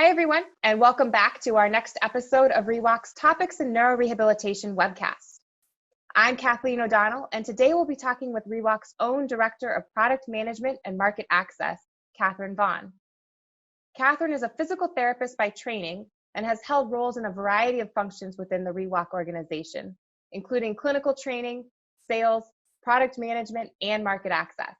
Hi, everyone, and welcome back to our next episode of ReWalk's Topics in NeuroRehabilitation webcast. I'm Kathleen O'Donnell, and today we'll be talking with ReWalk's own Director of Product Management and Market Access, Kathryn Vaughn. Kathryn is a physical therapist by training and has held roles in a variety of functions within the ReWalk organization, including clinical training, sales, product management, and market access.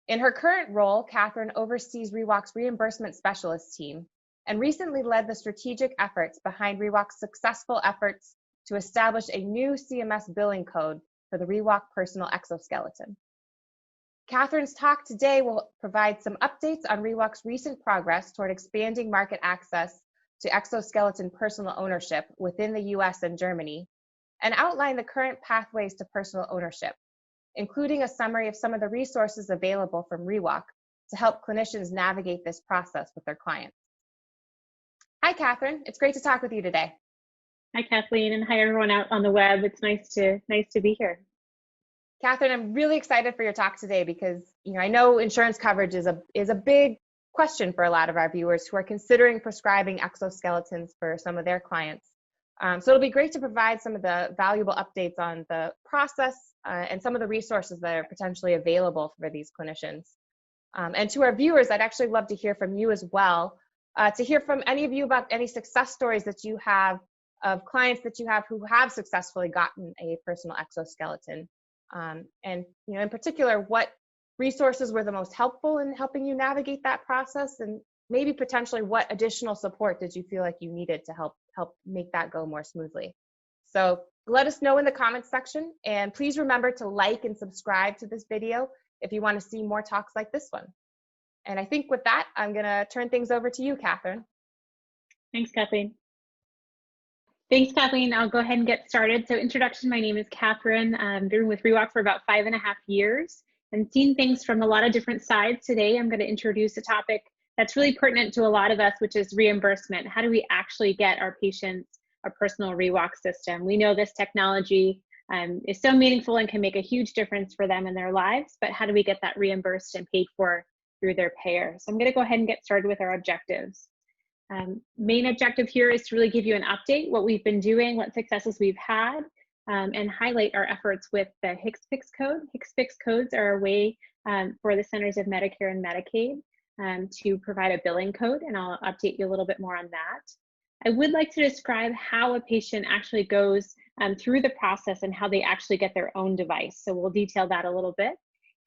In her current role, Kathryn oversees ReWalk's reimbursement specialist team and recently led the strategic efforts behind ReWalk's successful efforts to establish a new CMS billing code for the ReWalk Personal Exoskeleton. Kathryn's talk today will provide some updates on ReWalk's recent progress toward expanding market access to exoskeleton personal ownership within the US and Germany, and outline the current pathways to personal ownership, including a summary of some of the resources available from ReWalk to help clinicians navigate this process with their clients. Hi, Kathryn. It's great to talk with you today. Hi, Kathleen, and hi, everyone out on the web. It's nice to be here. Kathryn, I'm really excited for your talk today because I know insurance coverage is a big question for a lot of our viewers who are considering prescribing exoskeletons for some of their clients. So it'll be great to provide some of the valuable updates on the process and some of the resources that are potentially available for these clinicians. And to our viewers, I'd actually love to hear from you as well, to hear from any of you about any success stories that you have of clients that you have who have successfully gotten a personal exoskeleton. And in particular, what resources were the most helpful in helping you navigate that process, and maybe potentially what additional support did you feel like you needed to help make that go more smoothly. So let us know in the comments section, and please remember to like and subscribe to this video if you want to see more talks like this one. And I think with that, I'm going to turn things over to you, Kathryn. Thanks, Kathleen. I'll go ahead and get started. So introduction, my name is Kathryn. I've been with ReWalk for about 5.5 years and seen things from a lot of different sides. Today, I'm going to introduce a topic that's really pertinent to a lot of us, which is reimbursement. How do we actually get our patients a personal ReWalk system? We know this technology is so meaningful and can make a huge difference for them in their lives, but how do we get that reimbursed and paid for through their payer? So I'm going to go ahead and get started with our objectives. Main objective here is to really give you an update, what we've been doing, what successes we've had, and highlight our efforts with the HCPCS code. HCPCS codes are a way for the Centers of Medicare and Medicaid to provide a billing code, and I'll update you a little bit more on that. I would like to describe how a patient actually goes through the process and how they actually get their own device. So we'll detail that a little bit,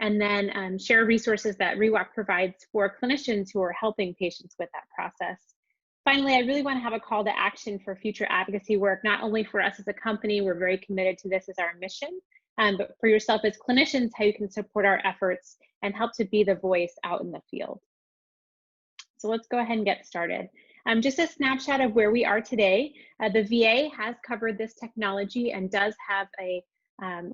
and then share resources that ReWalk provides for clinicians who are helping patients with that process. Finally, I really want to have a call to action for future advocacy work, not only for us as a company, we're very committed to this as our mission, but for yourself as clinicians, how you can support our efforts and help to be the voice out in the field. So let's go ahead and get started. Just a snapshot of where we are today. The VA has covered this technology and does have a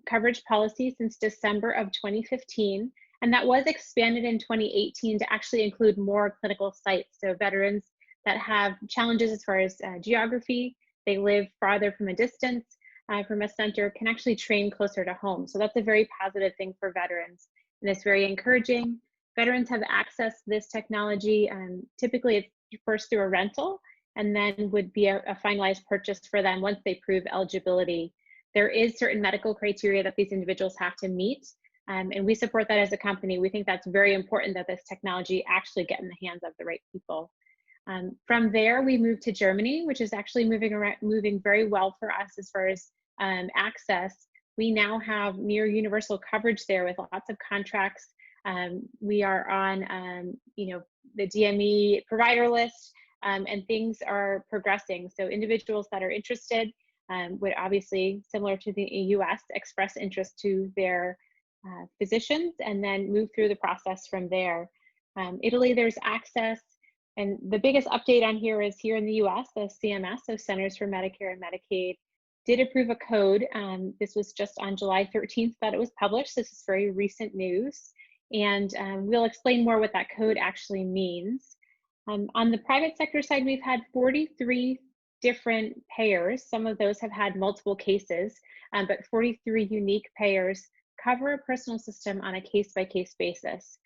coverage policy since December of 2015, and that was expanded in 2018 to actually include more clinical sites. So veterans that have challenges as far as geography, they live farther from a distance from a center, can actually train closer to home. So that's a very positive thing for veterans, and it's very encouraging. Veterans have access to this technology, and typically it's first through a rental and then would be a finalized purchase for them once they prove eligibility. There is certain medical criteria that these individuals have to meet, and we support that as a company. We think that's very important that this technology actually get in the hands of the right people. From there, we moved to Germany, which is actually moving very well for us as far as access. We now have near universal coverage there with lots of contracts. We are on, the DME provider list, and things are progressing. So individuals that are interested would obviously, similar to the US, express interest to their physicians and then move through the process from there. Italy, there's access. And the biggest update on here is here in the US, the CMS, so Centers for Medicare and Medicaid, did approve a code. This was just on July 13th that it was published. This is very recent news. And we'll explain more what that code actually means. On the private sector side, we've had 43 different payers. Some of those have had multiple cases, but 43 unique payers cover a personal system on a case-by-case basis.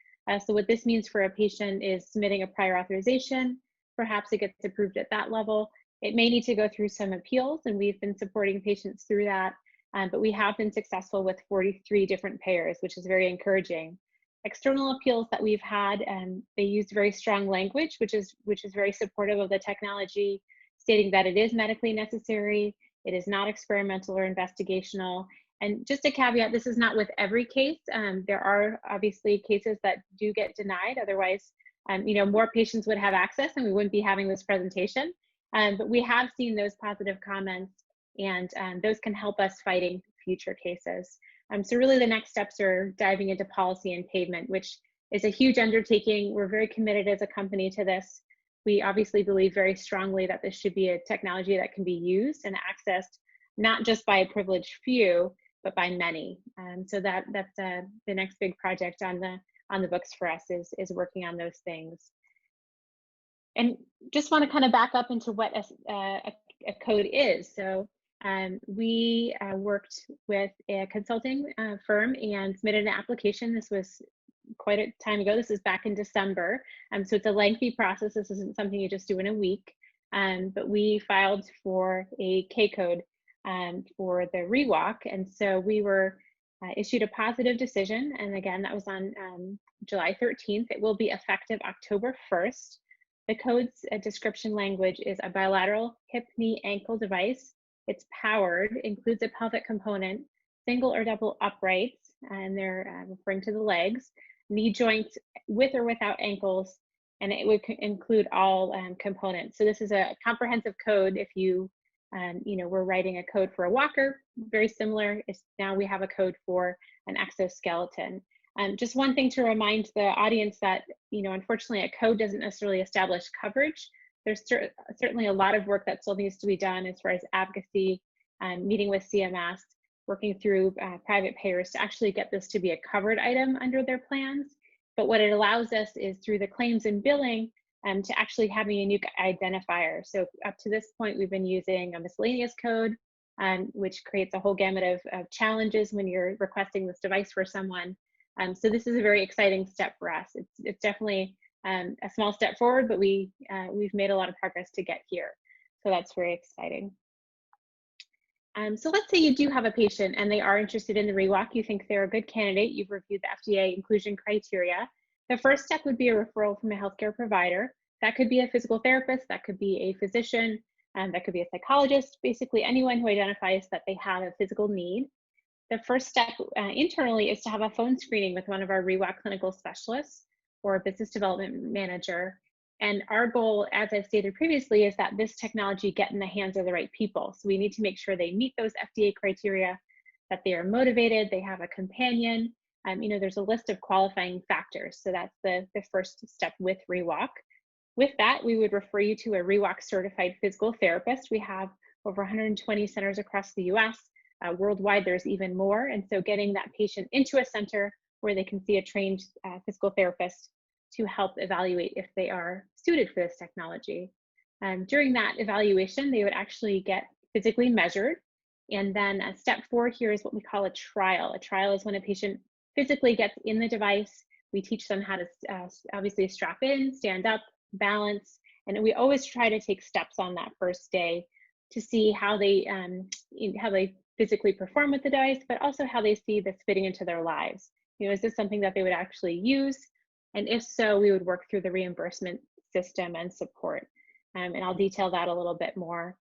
So what this means for a patient is submitting a prior authorization, perhaps it gets approved at that level. It may need to go through some appeals, and we've been supporting patients through that, but we have been successful with 43 different payers, which is very encouraging. External appeals that we've had, they used very strong language, which is very supportive of the technology, stating that it is medically necessary, it is not experimental or investigational. And just a caveat, this is not with every case. There are obviously cases that do get denied. Otherwise, more patients would have access and we wouldn't be having this presentation. But we have seen those positive comments, and those can help us fighting future cases. So really the next steps are diving into policy and pavement, which is a huge undertaking. We're very committed as a company to this. We obviously believe very strongly that this should be a technology that can be used and accessed not just by a privileged few, but by many. So that's the next big project on the books for us is working on those things. And just want to kind of back up into what a code is. So we worked with a consulting firm and submitted an application. This was quite a time ago. This is back in December. So it's a lengthy process. This isn't something you just do in a week. But we filed for a K code for the ReWalk. And so we were issued a positive decision. And again, that was on July 13th. It will be effective October 1st. The code's description language is a bilateral hip, knee, ankle device. It's powered, includes a pelvic component, single or double uprights, and they're referring to the legs, knee joints with or without ankles, and it would include all components. So this is a comprehensive code. If you, we're writing a code for a walker, very similar. Now we have a code for an exoskeleton. Just one thing to remind the audience that, unfortunately, a code doesn't necessarily establish coverage. There's certainly a lot of work that still needs to be done as far as advocacy, meeting with CMS, working through private payers to actually get this to be a covered item under their plans. But what it allows us is through the claims and billing to actually have a unique identifier. So up to this point, we've been using a miscellaneous code, which creates a whole gamut of challenges when you're requesting this device for someone. So this is a very exciting step for us. It's definitely a small step forward, but we've made a lot of progress to get here. So that's very exciting. So let's say you do have a patient and they are interested in the ReWalk. You think they're a good candidate. You've reviewed the FDA inclusion criteria. The first step would be a referral from a healthcare provider. That could be a physical therapist. That could be a physician. That could be a psychologist. Basically, anyone who identifies that they have a physical need. The first step internally is to have a phone screening with one of our ReWalk clinical specialists or a business development manager. And our goal, as I stated previously, is that this technology get in the hands of the right people. So we need to make sure they meet those FDA criteria, that they are motivated, they have a companion. There's a list of qualifying factors. So that's the first step with ReWalk. With that, we would refer you to a ReWalk certified physical therapist. We have over 120 centers across the US. Worldwide, there's even more. And so getting that patient into a center where they can see a trained physical therapist to help evaluate if they are suited for this technology. During that evaluation, they would actually get physically measured. And then step 4 here is what we call a trial. A trial is when a patient physically gets in the device. We teach them how to obviously strap in, stand up, balance. And we always try to take steps on that first day to see how they physically perform with the device, but also how they see this fitting into their lives. Is this something that they would actually use? And if so, we would work through the reimbursement system and support. And I'll detail that a little bit more.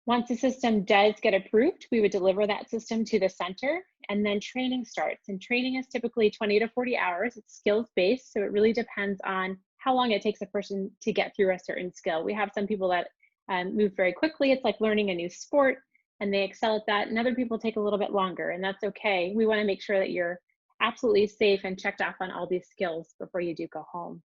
Once the system does get approved, we would deliver that system to the center, and then training starts. And training is typically 20 to 40 hours. It's skills-based, so it really depends on how long it takes a person to get through a certain skill. We have some people that move very quickly. It's like learning a new sport, and they excel at that. And other people take a little bit longer, and that's okay. We want to make sure that you're absolutely safe and checked off on all these skills before you do go home.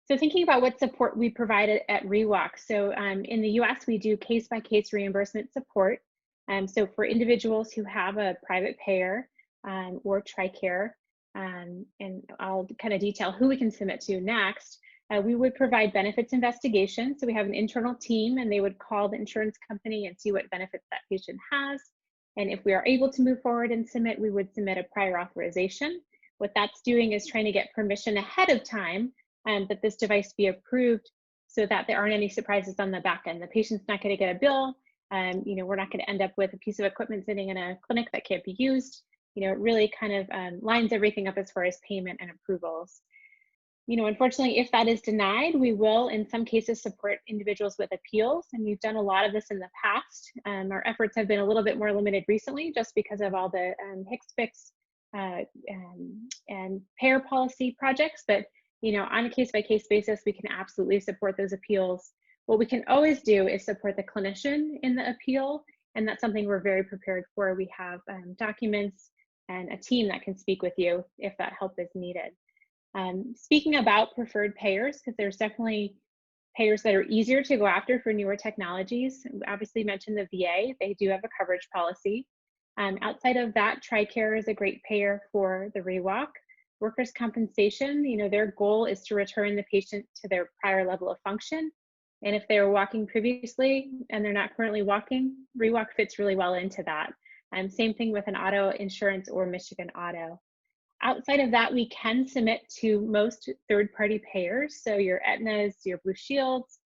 So thinking about what support we provide at ReWalk. So in the US, we do case-by-case reimbursement support. So for individuals who have a private payer or TRICARE, and I'll kind of detail who we can submit to next, we would provide benefits investigation. So we have an internal team, and they would call the insurance company and see what benefits that patient has. And if we are able to move forward and submit, we would submit a prior authorization. What that's doing is trying to get permission ahead of time that this device be approved so that there aren't any surprises on the back end. The patient's not going to get a bill. We're not going to end up with a piece of equipment sitting in a clinic that can't be used. It really kind of lines everything up as far as payment and approvals. Unfortunately, if that is denied, we will, in some cases, support individuals with appeals, and we've done a lot of this in the past. Our efforts have been a little bit more limited recently, just because of all the HCPCS and payer policy projects. But on a case-by-case basis, we can absolutely support those appeals. What we can always do is support the clinician in the appeal, and that's something we're very prepared for. We have documents and a team that can speak with you if that help is needed. Speaking about preferred payers, because there's definitely payers that are easier to go after for newer technologies. We obviously mentioned the VA, they do have a coverage policy. Outside of that, TRICARE is a great payer for the ReWalk. Workers' compensation, their goal is to return the patient to their prior level of function. And if they were walking previously and they're not currently walking, ReWalk fits really well into that. Same thing with an auto insurance or Michigan Auto. Outside of that, we can submit to most third-party payers, so your Aetnas, your Blue Shields,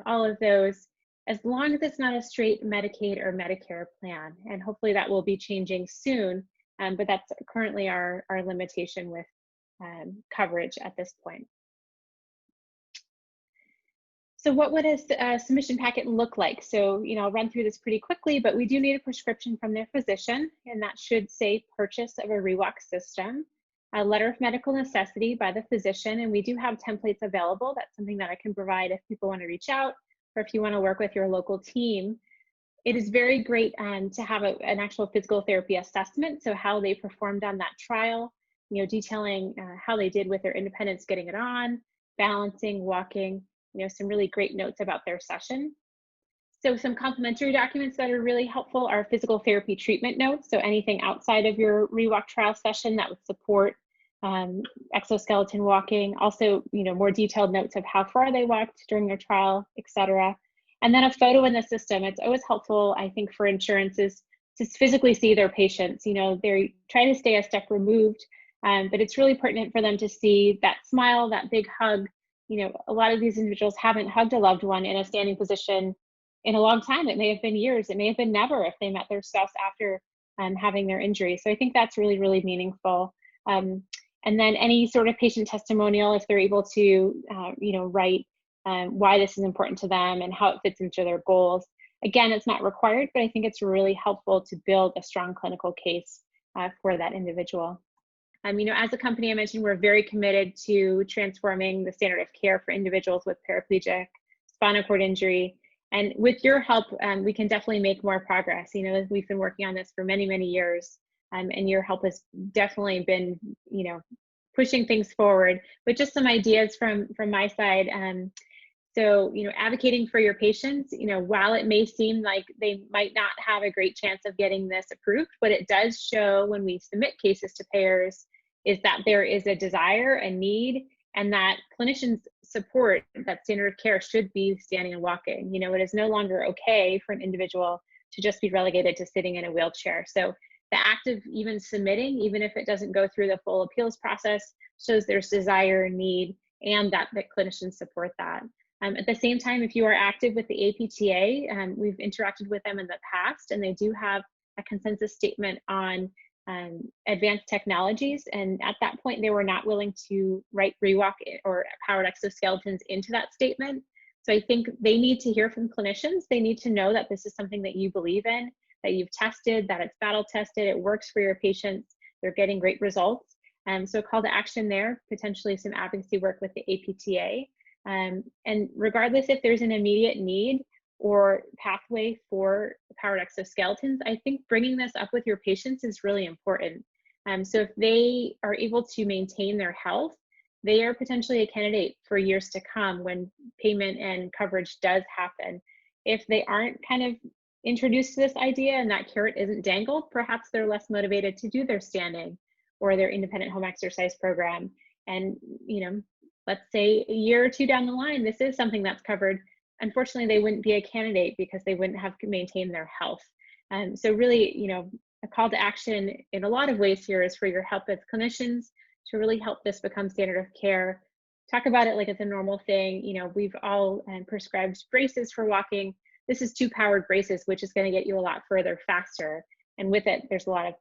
all of those, as long as it's not a straight Medicaid or Medicare plan. And hopefully that will be changing soon, but that's currently our limitation with coverage at this point. So what would a submission packet look like? So, I'll run through this pretty quickly, but we do need a prescription from their physician, and that should say purchase of a ReWalk system, a letter of medical necessity by the physician, and we do have templates available. That's something that I can provide if people want to reach out or if you want to work with your local team. It is very great to have an actual physical therapy assessment, so how they performed on that trial, detailing how they did with their independence getting it on, balancing, walking, some really great notes about their session. So some complementary documents that are really helpful are physical therapy treatment notes. So anything outside of your ReWalk trial session that would support exoskeleton walking. Also, more detailed notes of how far they walked during their trial, etc. And then a photo in the system. It's always helpful, I think, for insurances to physically see their patients. They're trying to stay a step removed, but it's really pertinent for them to see that smile, that big hug. A lot of these individuals haven't hugged a loved one in a standing position in a long time. It may have been years, it may have been never if they met their spouse after having their injury. So I think that's really, really meaningful. And then any sort of patient testimonial, if they're able to, write why this is important to them and how it fits into their goals. Again, it's not required, but I think it's really helpful to build a strong clinical case for that individual. As a company, I mentioned we're very committed to transforming the standard of care for individuals with paraplegic, spinal cord injury. And with your help, we can definitely make more progress. We've been working on this for many, many years, and your help has definitely been, pushing things forward. But just some ideas from my side. So, advocating for your patients, while it may seem like they might not have a great chance of getting this approved, what it does show when we submit cases to payers is that there is a desire, a need, and that clinicians support that standard of care should be standing and walking. It is no longer okay for an individual to just be relegated to sitting in a wheelchair. So the act of even submitting, even if it doesn't go through the full appeals process, shows there's desire, need, and that clinicians support that. At the same time, if you are active with the APTA, we've interacted with them in the past, and they do have a consensus statement on advanced technologies. And at that point, they were not willing to write ReWalk or Powered Exoskeletons into that statement. So I think they need to hear from clinicians. They need to know that this is something that you believe in, that you've tested, that it's battle tested, it works for your patients, they're getting great results. So a call to action there, potentially some advocacy work with the APTA. And regardless if there's an immediate need or pathway for powered exoskeletons, I think bringing this up with your patients is really important. So if they are able to maintain their health, they are potentially a candidate for years to come when payment and coverage does happen. If they aren't kind of introduced to this idea and that carrot isn't dangled, perhaps they're less motivated to do their standing or their independent home exercise program. And, let's say a year or two down the line, this is something that's covered. Unfortunately, they wouldn't be a candidate because they wouldn't have maintained their health. So really, a call to action in a lot of ways here is for your help as clinicians to really help this become standard of care talk about it like it's a normal thing. We've all prescribed braces for walking. This is 2 powered braces, which is going to get you a lot further faster. And with it, there's a lot of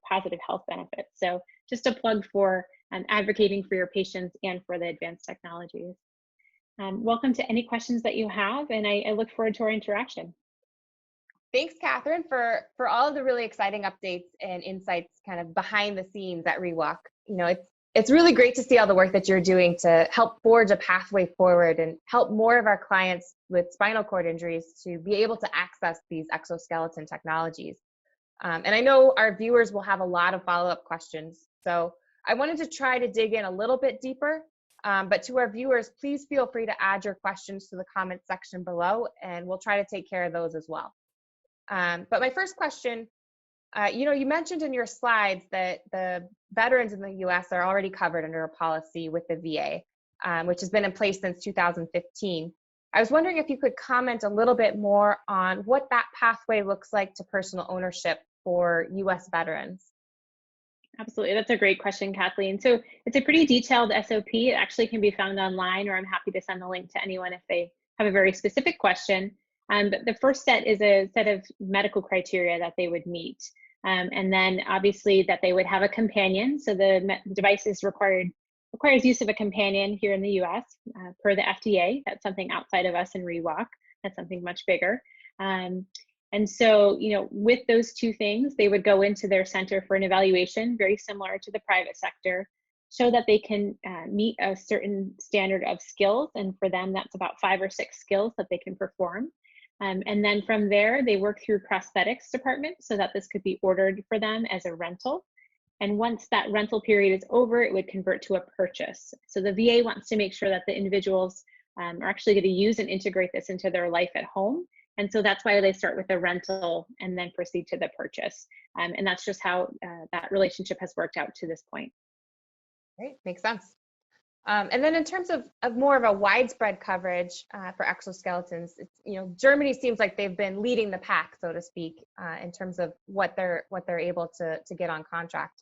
positive health benefits. So just a plug for advocating for your patients and for the advanced technologies. Welcome to any questions that you have, and I look forward to our interaction. Thanks, Kathryn, for all of the really exciting updates and insights kind of behind the scenes at ReWalk. It's really great to see all the work that you're doing to help forge a pathway forward and help more of our clients with spinal cord injuries to be able to access these exoskeleton technologies. And I know our viewers will have a lot of follow-up questions. So I wanted to try to dig in a little bit deeper, but to our viewers, please feel free to add your questions to the comment section below, and we'll try to take care of those as well. But my first question, you mentioned in your slides that the veterans in the US are already covered under a policy with the VA, which has been in place since 2015. I was wondering if you could comment a little bit more on what that pathway looks like to personal ownership for US veterans. Absolutely, that's a great question, Kathleen. So it's a pretty detailed SOP. It actually can be found online, or I'm happy to send the link to anyone if they have a very specific question. But the first set is a set of medical criteria that they would meet. And then obviously that they would have a companion. So the device is requires use of a companion here in the US per the FDA. That's something outside of us in ReWalk. That's something much bigger. And so, with those 2 things, they would go into their center for an evaluation, very similar to the private sector, show that they can meet a certain standard of skills. And for them, that's about 5 or 6 skills that they can perform. And then from there, they work through prosthetics department so that this could be ordered for them as a rental. And once that rental period is over, it would convert to a purchase. So the VA wants to make sure that the individuals are actually going to use and integrate this into their life at home. And so that's why they start with the rental and then proceed to the purchase. And that's just how that relationship has worked out to this point. Great, makes sense. And then in terms of more of a widespread coverage for exoskeletons, Germany seems like they've been leading the pack, so to speak, in terms of what they're able to get on contract.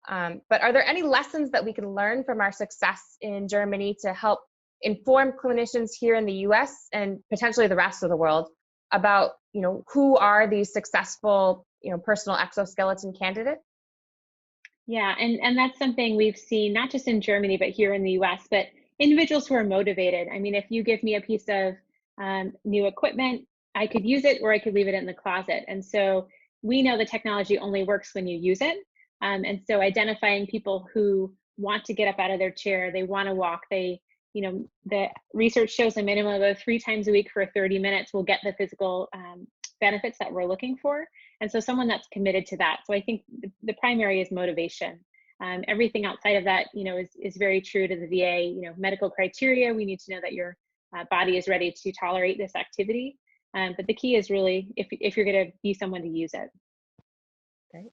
But are there any lessons that we can learn from our success in Germany to help inform clinicians here in the US and potentially the rest of the world about, who are these successful, personal exoskeleton candidates? Yeah, and that's something we've seen not just in Germany, but here in the US, but individuals who are motivated. I mean, if you give me a piece of new equipment, I could use it or I could leave it in the closet. And so we know the technology only works when you use it. And so identifying people who want to get up out of their chair, they want to walk, the research shows a minimum of 3 times a week for 30 minutes will get the physical benefits that we're looking for. And so someone that's committed to that. So I think the primary is motivation. Everything outside of that, is very true to the VA, medical criteria. We need to know that your body is ready to tolerate this activity. But the key is really if you're going to be someone to use it. Great.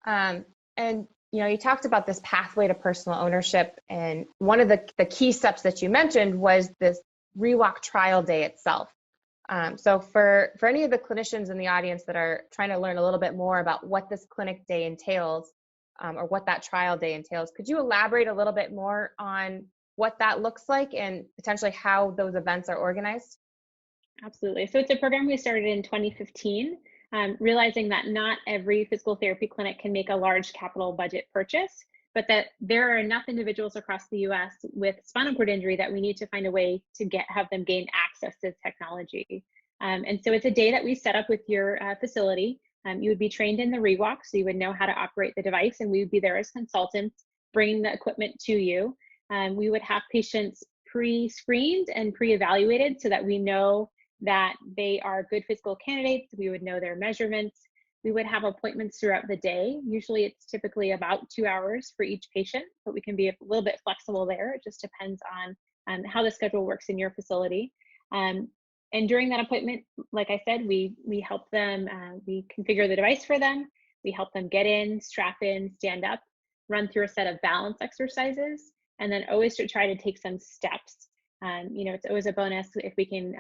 And you talked about this pathway to personal ownership, and one of the key steps that you mentioned was this ReWalk trial day itself. So for any of the clinicians in the audience that are trying to learn a little bit more about what this clinic day entails, or what that trial day entails, could you elaborate a little bit more on what that looks like and potentially how those events are organized? Absolutely. So it's a program we started in 2015, realizing that not every physical therapy clinic can make a large capital budget purchase, but that there are enough individuals across the US with spinal cord injury that we need to find a way to have them gain access to technology. And so it's a day that we set up with your facility. You would be trained in the ReWalk, so you would know how to operate the device, and we would be there as consultants, bringing the equipment to you. We would have patients pre-screened and pre-evaluated so that we know that they are good physical candidates. We would know their measurements. We would have appointments throughout the day. Usually it's typically about 2 hours for each patient, but we can be a little bit flexible there. It just depends on how the schedule works in your facility. And during that appointment, like I said, we help them, we configure the device for them. We help them get in, strap in, stand up, run through a set of balance exercises, and then always to try to take some steps. It's always a bonus if we can,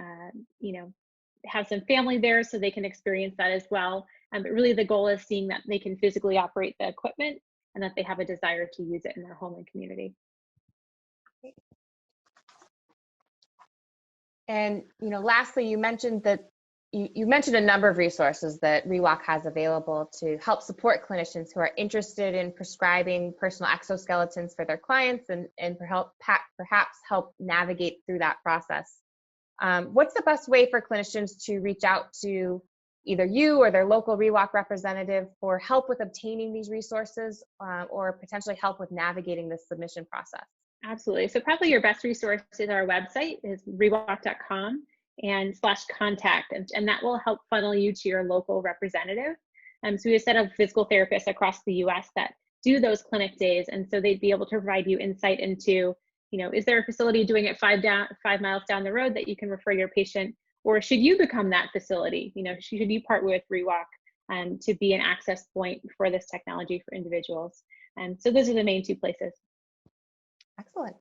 have some family there so they can experience that as well. But really the goal is seeing that they can physically operate the equipment and that they have a desire to use it in their home and community. And lastly, you mentioned that you mentioned a number of resources that ReWalk has available to help support clinicians who are interested in prescribing personal exoskeletons for their clients and perhaps help navigate through that process. What's the best way for clinicians to reach out to either you or their local ReWalk representative for help with obtaining these resources or potentially help with navigating the submission process? Absolutely. So probably your best resource is our website is rewalk.com and /contact, and that will help funnel you to your local representative. So we have a set of physical therapists across the US that do those clinic days, and so they'd be able to provide you insight into, is there a facility doing it 5 miles down the road that you can refer your patient, or should you become that facility? Should you partner with ReWalk to be an access point for this technology for individuals? And so those are the main two places. Excellent.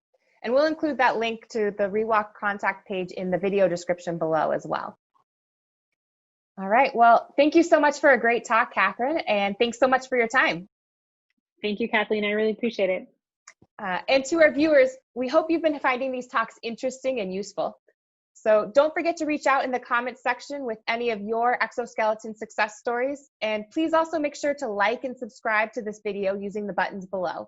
And we'll include that link to the ReWalk contact page in the video description below as well. All right. Well, thank you so much for a great talk, Kathryn, and thanks so much for your time. Thank you, Kathleen. I really appreciate it. And to our viewers, we hope you've been finding these talks interesting and useful. So don't forget to reach out in the comments section with any of your exoskeleton success stories. And please also make sure to like and subscribe to this video using the buttons below.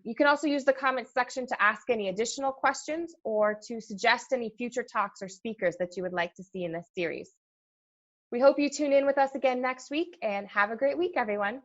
You can also use the comments section to ask any additional questions or to suggest any future talks or speakers that you would like to see in this series. We hope you tune in with us again next week, and have a great week, everyone.